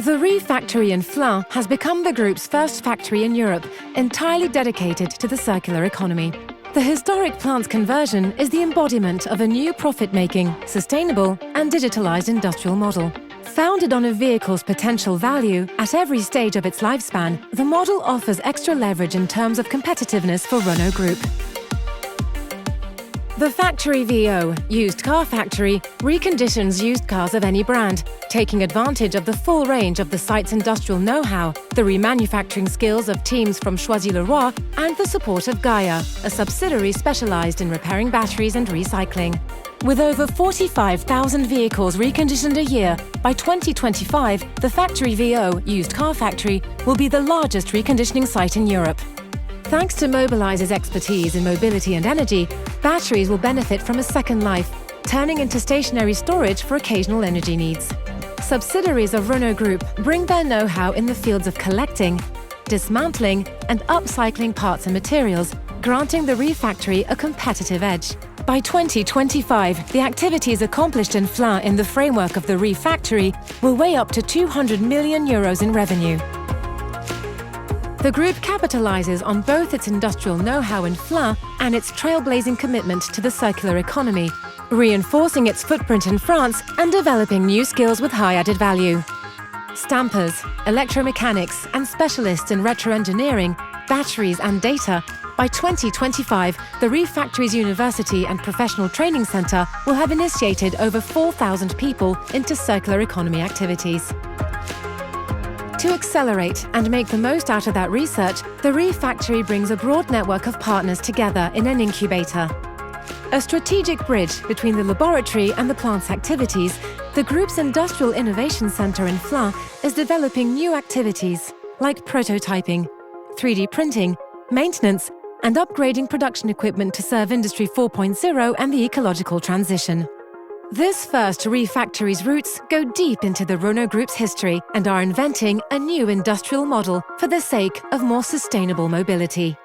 The Refactory in Flins has become the group's first factory in Europe, entirely dedicated to the circular economy. The historic plant's conversion is the embodiment of a new profit-making, sustainable and digitalized industrial model. Founded on a vehicle's potential value at every stage of its lifespan, the model offers extra leverage in terms of competitiveness for Renault Group. The Factory VO, used car factory, reconditions used cars of any brand, taking advantage of the full range of the site's industrial know-how, the remanufacturing skills of teams from Choisy-le-Roi, and the support of Gaia, a subsidiary specialized in repairing batteries and recycling. With over 45,000 vehicles reconditioned a year, by 2025, the Factory VO, used car factory, will be the largest reconditioning site in Europe. Thanks to Nobilize's expertise in mobility and energy, batteries will benefit from a second life, turning into stationary storage for occasional energy needs. Subsidiaries of Renault Group bring their know-how in the fields of collecting, dismantling, and upcycling parts and materials, granting the Refactory a competitive edge. By 2025, the activities accomplished in Flins in the framework of the Refactory will weigh up to €200 million in revenue. The group capitalizes on both its industrial know-how in Flins and its trailblazing commitment to the circular economy, reinforcing its footprint in France and developing new skills with high added value. Stampers, electromechanics, and specialists in retroengineering, batteries and data. By 2025, the Refactory's University and Professional Training Centre will have initiated over 4,000 people into circular economy activities. To accelerate and make the most out of that research, the Refactory brings a broad network of partners together in an incubator. A strategic bridge between the laboratory and the plant's activities, the group's Industrial Innovation Centre in Flins is developing new activities like prototyping, 3D printing, maintenance, and upgrading production equipment to serve Industry 4.0 and the ecological transition. This first Refactory's roots go deep into the Renault Group's history and are inventing a new industrial model for the sake of more sustainable mobility.